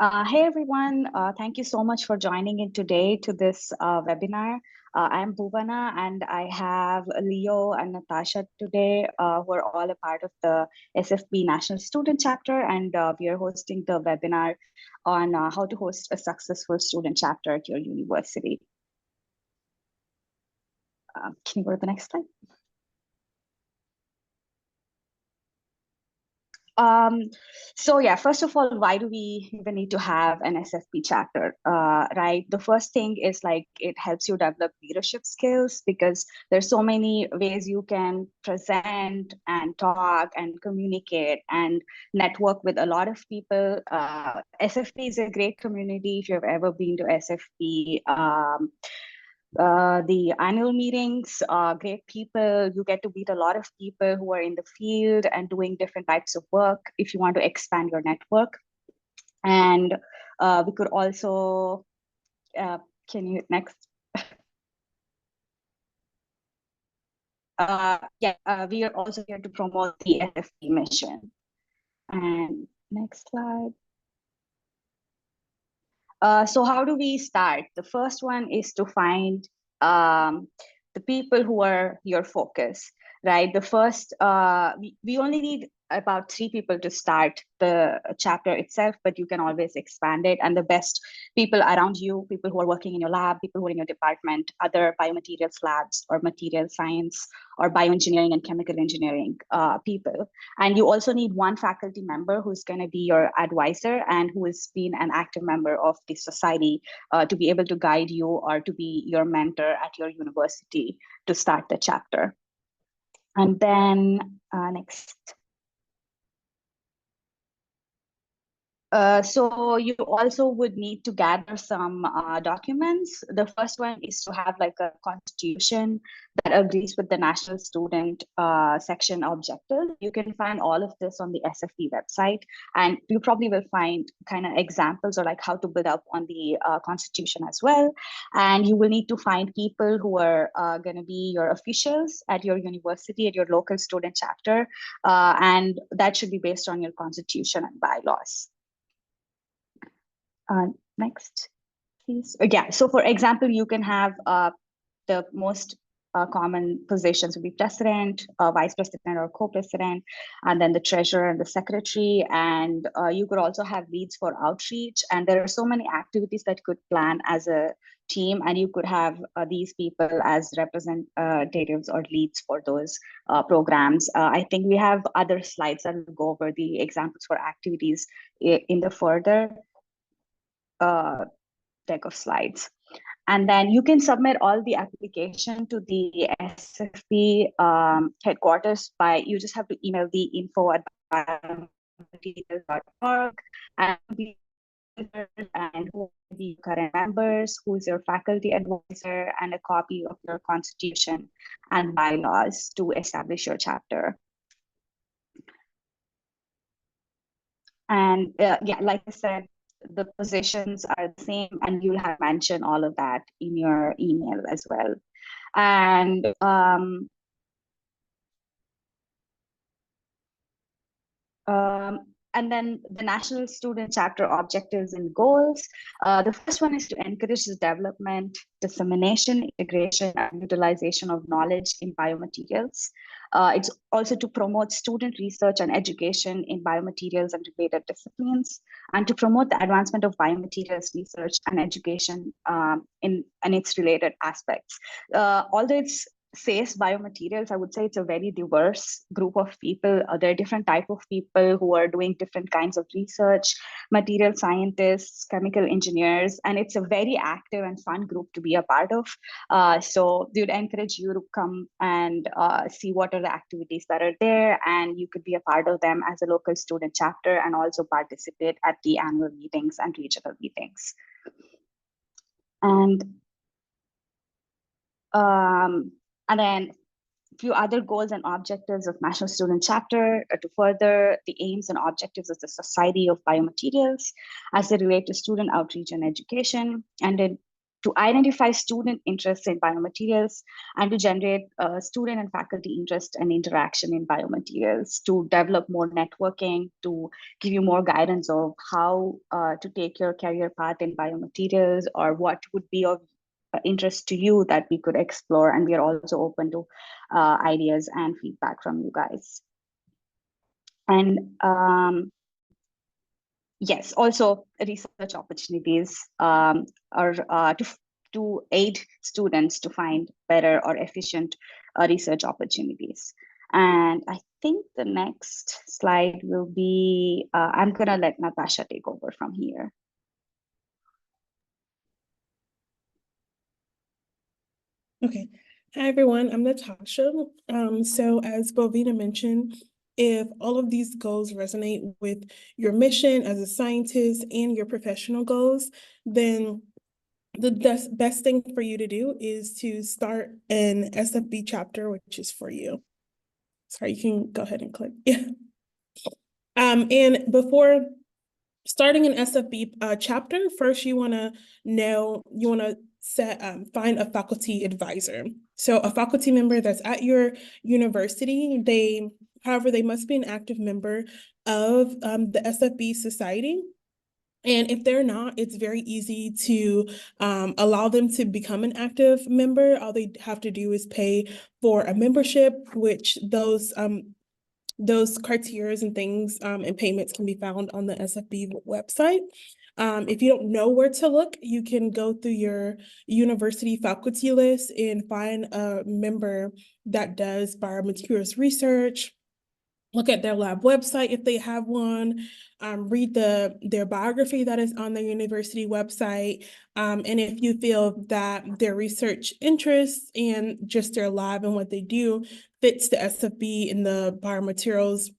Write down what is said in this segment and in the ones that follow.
Hey everyone, thank you so much for joining in today to this webinar. I'm Bhuvana and I have Leo and Natasha today who are all a part of the SFB National Student Chapter, and we are hosting the webinar on how to host a successful student chapter at your university. Can you go to the next slide? So yeah, first of all, why do we even need to have an SFP chapter, right? The first thing is like it helps you develop leadership skills because there's so many ways you can present and talk and communicate and network with a lot of people. SFP is a great community. If you've ever been to SFP, the annual meetings, great people. You get to meet a lot of people who are in the field and doing different types of work if you want to expand your network. And we could also, can you next? We are also here to promote the SFP mission. And next slide. So how do we start? The first one is to find the people who are your focus, right? The first, we only need about 3 people to start the chapter itself, but you can always expand it. And the best people around you, people who are working in your lab, people who are in your department, other biomaterials labs or material science or bioengineering and chemical engineering people. And you also need one faculty member who's going to be your advisor and who has been an active member of the society to be able to guide you or to be your mentor at your university to start the chapter. And then next. So you also would need to gather some documents. The first one is to have like a constitution that agrees with the National Student section objective. You can find all of this on the SFB website, and you probably will find kind of examples or like how to build up on the constitution as well. And you will need to find people who are going to be your officials at your university, at your local student chapter, and that should be based on your constitution and bylaws. Next, please. Yeah, so for example, you can have the most common positions would be president, vice president or co-president, and then the treasurer and the secretary. And you could also have leads for outreach. And there are so many activities that you could plan as a team, and you could have these people as representatives or leads for those programs. I think we have other slides that will go over the examples for activities in the further deck of slides. And then you can submit all the application to the SFB headquarters by, you just have to email the info@biomaterials.org and who are the current members, who is your faculty advisor, and a copy of your constitution and bylaws to establish your chapter. And yeah, like I said, the positions are the same, and you'll have mentioned all of that in your email as well. And and then the National Student Chapter objectives and goals. The first one is to encourage the development, dissemination, integration, and utilization of knowledge in biomaterials. It's also to promote student research and education in biomaterials and related disciplines, and to promote the advancement of biomaterials research and education in its related aspects. Although it's says biomaterials, I would say it's a very diverse group of people. There are different type of people who are doing different kinds of research, material scientists, chemical engineers, and it's a very active and fun group to be a part of. So we would encourage you to come and see what are the activities that are there, and you could be a part of them as a local student chapter and also participate at the annual meetings and regional meetings. And then a few other goals and objectives of National Student Chapter to further the aims and objectives of the Society of Biomaterials as they relate to student outreach and education. And then to identify student interest in biomaterials, and to generate student and faculty interest and interaction in biomaterials, to develop more networking, to give you more guidance of how to take your career path in biomaterials, or what would be of interest to you that we could explore. And we are also open to ideas and feedback from you guys. And yes, also research opportunities are to aid students to find better or efficient research opportunities. And I think the next slide will be, I'm gonna let Natasha take over from here. Okay. Hi, everyone. I'm Natasha. So as Bovina mentioned, if all of these goals resonate with your mission as a scientist and your professional goals, then the best thing for you to do is to start an SFB chapter, which is for you. Sorry, you can go ahead and click. Yeah. And before starting an SFB chapter, first you want to find a faculty advisor. So a faculty member that's at your university, however, they must be an active member of the SFB society. And if they're not, it's very easy to allow them to become an active member. All they have to do is pay for a membership, which those criteria and things and payments can be found on the SFB website. If you don't know where to look, you can go through your university faculty list and find a member that does biomaterials research. Look at their lab website if they have one, read their biography that is on their university website. And if you feel that their research interests and just their lab and what they do fits the SFB in the biomaterials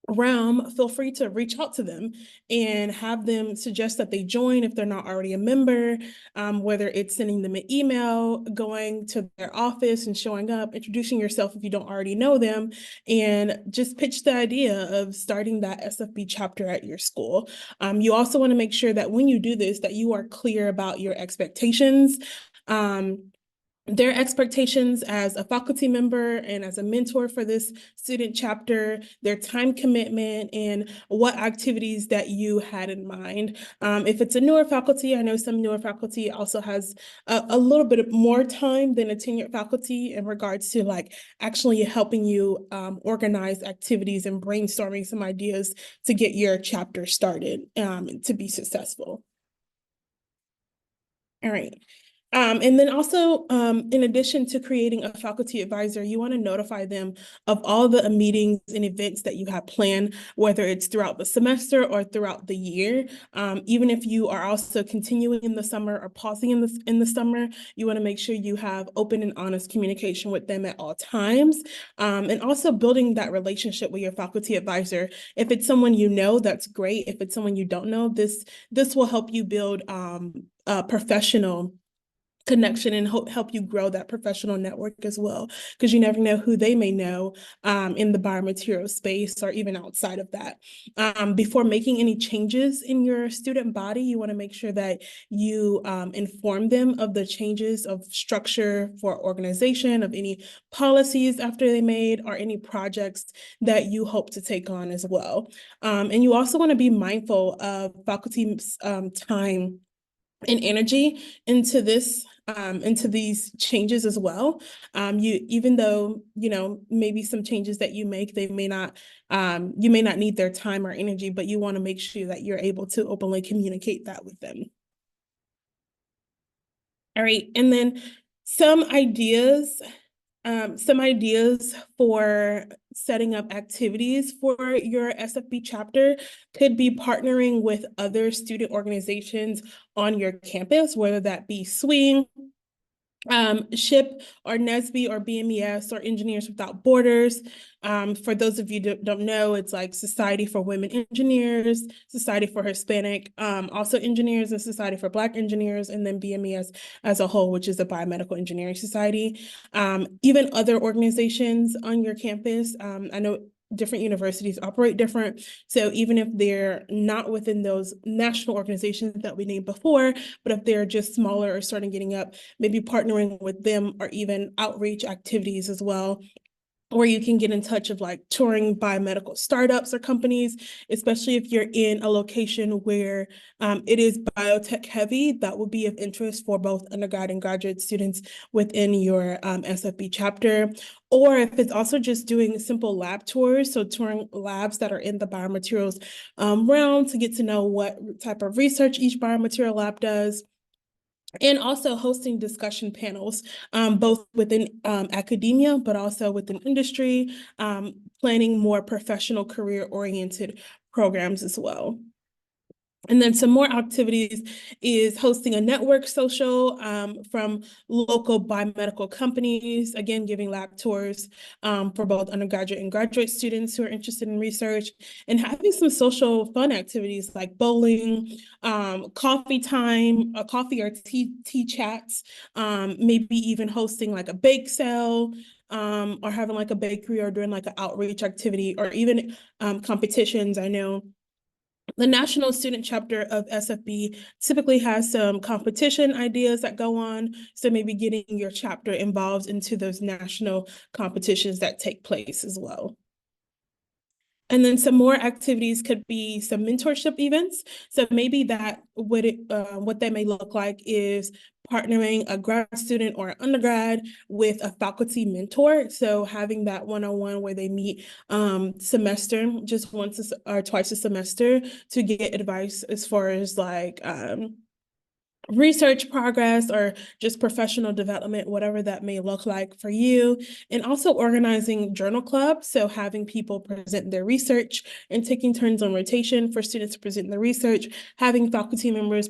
realm, feel free to reach out to them and have them suggest that they join if they're not already a member, whether it's sending them an email, going to their office and showing up, introducing yourself if you don't already know them, and just pitch the idea of starting that SFB chapter at your school. You also want to make sure that when you do this, that you are clear about your expectations. Their expectations as a faculty member and as a mentor for this student chapter, their time commitment, and what activities that you had in mind. If it's a newer faculty, I know some newer faculty also has a little bit more time than a tenured faculty in regards to like actually helping you organize activities and brainstorming some ideas to get your chapter started to be successful. All right. And then also, in addition to creating a faculty advisor, you want to notify them of all the meetings and events that you have planned, whether it's throughout the semester or throughout the year. Even if you are also continuing in the summer or pausing in the summer, you want to make sure you have open and honest communication with them at all times. And also building that relationship with your faculty advisor. If it's someone you know, that's great. If it's someone you don't know, this will help you build a professional connection and help you grow that professional network as well, because you never know who they may know in the biomaterial space or even outside of that. Before making any changes in your student body, you want to make sure that you inform them of the changes of structure for organization, of any policies after they made, or any projects that you hope to take on as well. And you also want to be mindful of faculty's time and energy into these changes as well. Even though, maybe some changes that you make, you may not need their time or energy, but you want to make sure that you're able to openly communicate that with them. All right, and then some ideas for setting up activities for your SFB chapter could be partnering with other student organizations on your campus, whether that be Swing, SHIP, or NSBE, or BMES, or Engineers Without Borders. For those of you that don't know, it's like Society for Women Engineers, Society for Hispanic also engineers, and Society for Black engineers, and then BMES as a whole, which is the Biomedical Engineering Society. Even other organizations on your campus. I know different universities operate different. So even if they're not within those national organizations that we named before, but if they're just smaller or starting getting up, maybe partnering with them or even outreach activities as well, or you can get in touch of like touring biomedical startups or companies, especially if you're in a location where it is biotech heavy. That would be of interest for both undergrad and graduate students within your SFB chapter. Or if it's also just doing simple lab tours, so touring labs that are in the biomaterials realm to get to know what type of research each biomaterial lab does, and also hosting discussion panels, both within academia, but also within industry, planning more professional career-oriented programs as well. And then some more activities is hosting a network social from local biomedical companies, again, giving lab tours for both undergraduate and graduate students who are interested in research, and having some social fun activities like bowling, coffee time, coffee or tea chats, maybe even hosting like a bake sale, or having like a bakery or doing like an outreach activity, or even competitions. I know the national student chapter of SFB typically has some competition ideas that go on. So maybe getting your chapter involved into those national competitions that take place as well. And then some more activities could be some mentorship events. So maybe that what that may look like is partnering a grad student or undergrad with a faculty mentor. So having that one-on-one where they meet semester, just once or twice a semester, to get advice as far as like research progress or just professional development, whatever that may look like for you. And also organizing journal clubs, so having people present their research and taking turns on rotation for students to present their research, having faculty members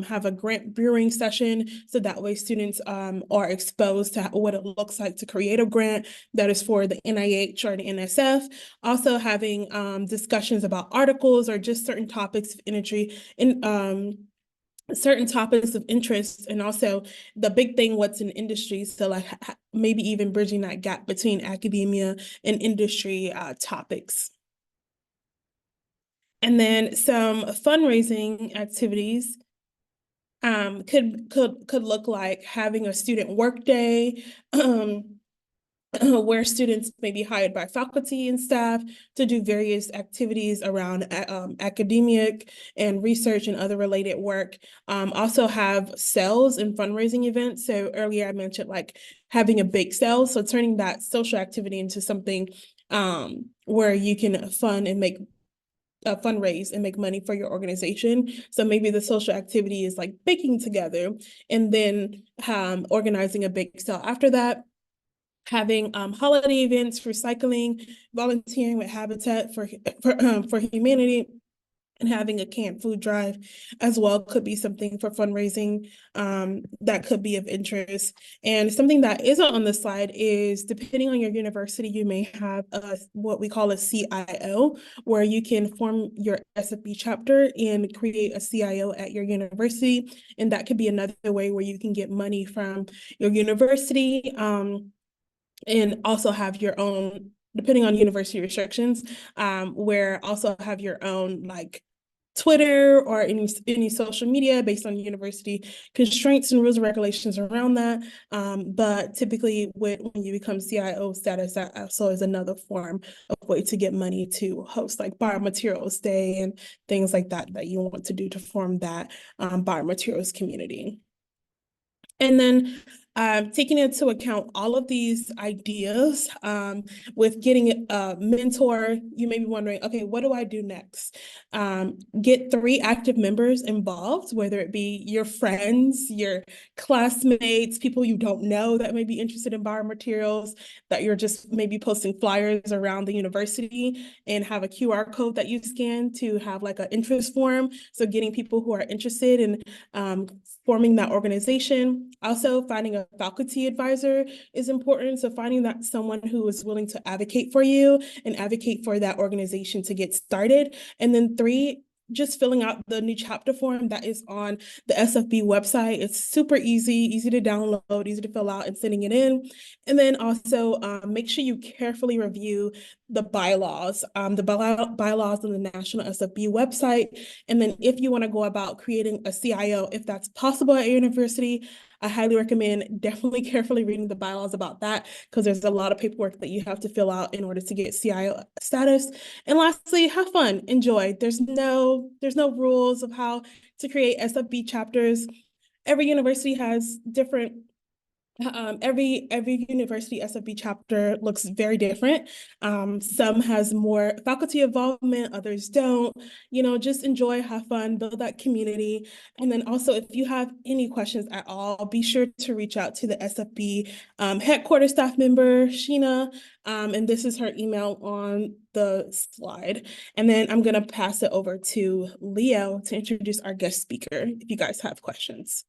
have a grant brewing session, so that way students are exposed to what it looks like to create a grant that is for the NIH or the NSF. Also having discussions about articles or just certain topics of energy in certain topics of interest, and also the big thing, what's in industry. So like maybe even bridging that gap between academia and industry topics. And then some fundraising activities could look like having a student work day, where students may be hired by faculty and staff to do various activities around academic and research and other related work. Also have sales and fundraising events. So earlier I mentioned like having a bake sale. So turning that social activity into something where you can fund and make fundraise and make money for your organization. So maybe the social activity is like baking together, and then organizing a bake sale after that. Having holiday events, recycling, volunteering with Habitat for Humanity, and having a canned food drive as well could be something for fundraising that could be of interest. And something that isn't on the slide is, depending on your university, you may have what we call a CIO, where you can form your SFB chapter and create a CIO at your university. And that could be another way where you can get money from your university. And also have your own, depending on university restrictions, where also have your own like Twitter or any social media based on university constraints and rules and regulations around that. But typically when you become CIO status, that also is another form of way to get money to host like biomaterials day and things like that that you want to do to form that biomaterials community. And then taking into account all of these ideas, with getting a mentor, you may be wondering, okay, what do I do next? Get 3 active members involved, whether it be your friends, your classmates, people you don't know that may be interested in biomaterials, that you're just maybe posting flyers around the university, and have a QR code that you scan to have like an interest form. So getting people who are interested in forming that organization. Also, finding a faculty advisor is important. So finding that someone who is willing to advocate for you and advocate for that organization to get started. And then 3, just filling out the new chapter form that is on the SFB website. It's super easy to download, easy to fill out, and sending it in. And then also make sure you carefully review the bylaws on the National SFB website. And then if you want to go about creating a CIO, if that's possible at your university, I highly recommend definitely carefully reading the bylaws about that, because there's a lot of paperwork that you have to fill out in order to get CIO status. And lastly, have fun, enjoy. There's no rules of how to create SFB chapters. Every university has different every university SFB chapter looks very different. Some has more faculty involvement, others don't. Just enjoy, have fun, build that community. And then also, if you have any questions at all, be sure to reach out to the SFB headquarters staff member, Sheena, and this is her email on the slide. And then I'm gonna pass it over to Leo to introduce our guest speaker if you guys have questions.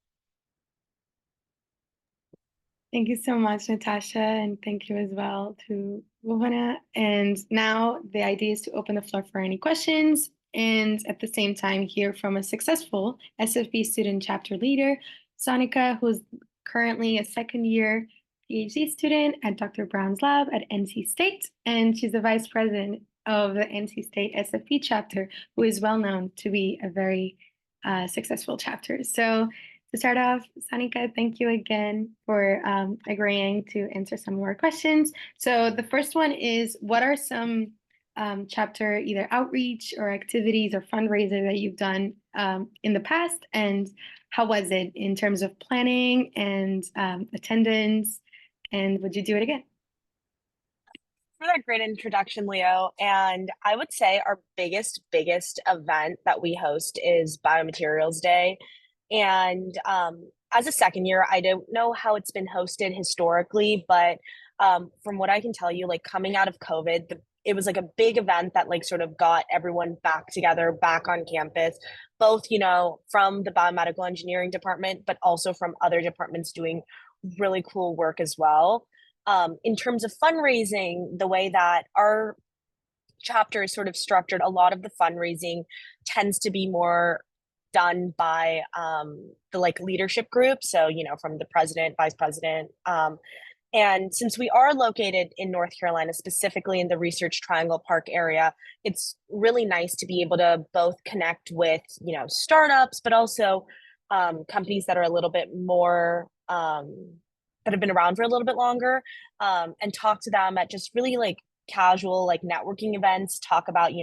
Thank you so much, Natasha, and thank you as well to Rovana. And now the idea is to open the floor for any questions, and at the same time hear from a successful SFB student chapter leader, Sonika, who's currently a second-year PhD student at Dr. Brown's lab at NC State, and she's the vice president of the NC State SFB chapter, who is well known to be a very successful chapter. So to start off, Sonika, thank you again for agreeing to answer some more questions. So the first one is, what are some chapter either outreach or activities or fundraiser that you've done in the past, and how was it in terms of planning and attendance, and would you do it again? For that great introduction, Leo. And I would say our biggest event that we host is Biomaterials Day. And as a second year, I don't know how it's been hosted historically, but from what I can tell you, like coming out of COVID, it was like a big event that like sort of got everyone back together, back on campus, both, from the biomedical engineering department, but also from other departments doing really cool work as well. In terms of fundraising, the way that our chapter is sort of structured, a lot of the fundraising tends to be more done by the like leadership group. So, from the president, vice president. And since we are located in North Carolina, specifically in the Research Triangle Park area, it's really nice to be able to both connect with, startups, but also companies that are a little bit more, that have been around for a little bit longer, and talk to them at just really like casual, like networking events, talk about,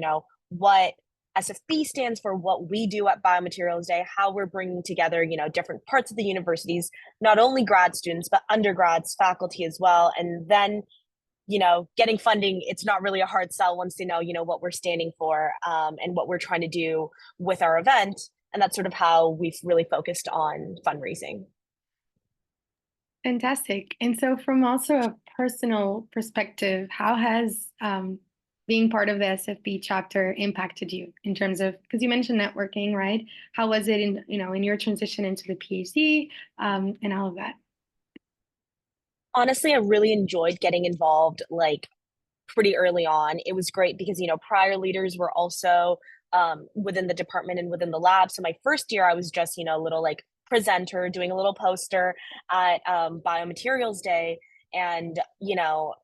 what SFB stands for, what we do at Biomaterials Day, how we're bringing together, different parts of the universities, not only grad students, but undergrads, faculty as well. And then, getting funding, it's not really a hard sell once they know, what we're standing for, and what we're trying to do with our event. And that's sort of how we've really focused on fundraising. Fantastic. And so from also a personal perspective, how has being part of the SFB chapter impacted you in terms of, because you mentioned networking, right? How was it in your transition into the PhD and all of that? Honestly, I really enjoyed getting involved like pretty early on. It was great because, prior leaders were also within the department and within the lab. So my first year, I was just, a little like presenter doing a little poster at Biomaterials Day, and,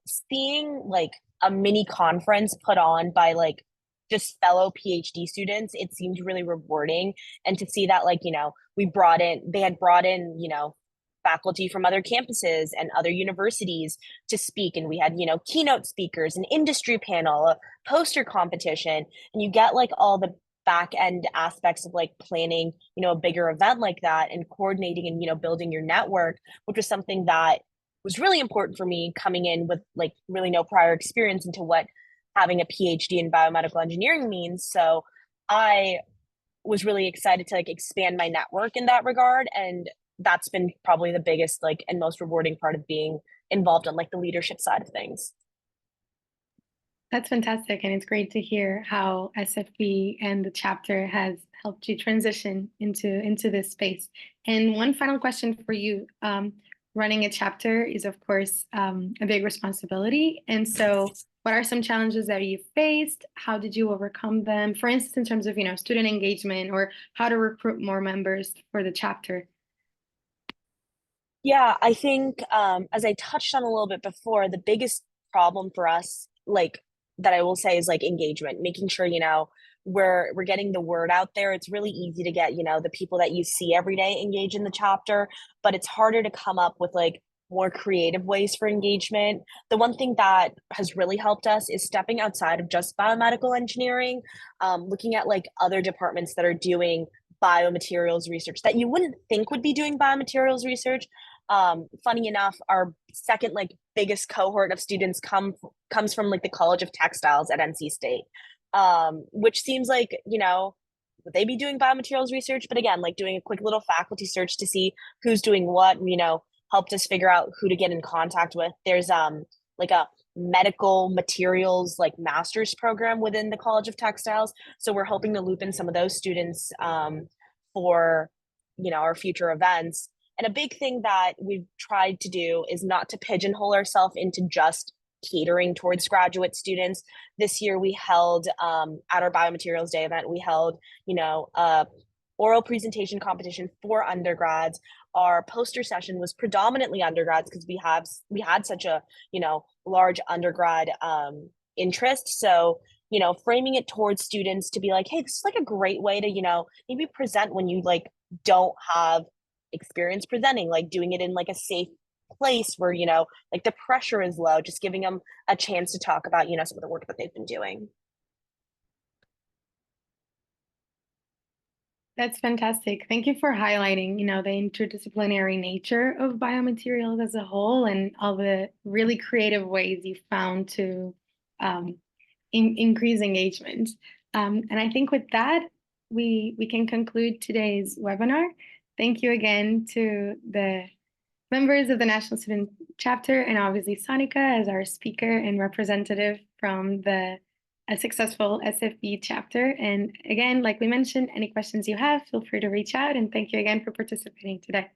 seeing like a mini conference put on by like just fellow PhD students, it seemed really rewarding. And to see that, like, they had brought in, faculty from other campuses and other universities to speak. And we had, keynote speakers, an industry panel, a poster competition, and you get like all the back end aspects of like planning, a bigger event like that and coordinating and, building your network, which was something that was really important for me coming in with like really no prior experience into what having a PhD in biomedical engineering means. So I was really excited to like expand my network in that regard. And that's been probably the biggest like and most rewarding part of being involved on like the leadership side of things. That's fantastic. And it's great to hear how SFB and the chapter has helped you transition into this space. And one final question for you. Running a chapter is, of course, a big responsibility. And so What are some challenges that you faced? How did you overcome them? For instance, in terms of, student engagement or how to recruit more members for the chapter. Yeah, I think as I touched on a little bit before, the biggest problem for us, like that I will say, is like engagement, making sure, we're getting the word out there. It's really easy to get, the people that you see every day engage in the chapter, but it's harder to come up with like more creative ways for engagement. The one thing that has really helped us is stepping outside of just biomedical engineering, looking at like other departments that are doing biomaterials research that you wouldn't think would be doing biomaterials research. Funny enough, our second like biggest cohort of students comes from like the College of Textiles at NC State, which seems like, would they be doing biomaterials research? But again, like doing a quick little faculty search to see who's doing what, helped us figure out who to get in contact with. There's like a medical materials like master's program within the College of Textiles, so we're hoping to loop in some of those students for our future events. And a big thing that we've tried to do is not to pigeonhole ourselves into just catering towards graduate students. This year we held at our Biomaterials Day event, we held a oral presentation competition for undergrads. Our poster session was predominantly undergrads because we had such a large undergrad interest. So framing it towards students to be like, hey, this is like a great way to maybe present when you like don't have experience presenting, like doing it in like a safe place where like the pressure is low, just giving them a chance to talk about some of the work that they've been doing. That's fantastic. Thank you for highlighting, the interdisciplinary nature of biomaterials as a whole and all the really creative ways you found to increase engagement. And I think with that, we can conclude today's webinar. Thank you again to the members of the National Student Chapter and obviously Sonika as our speaker and representative from a successful SFB chapter. And again, like we mentioned, any questions you have, feel free to reach out. And thank you again for participating today.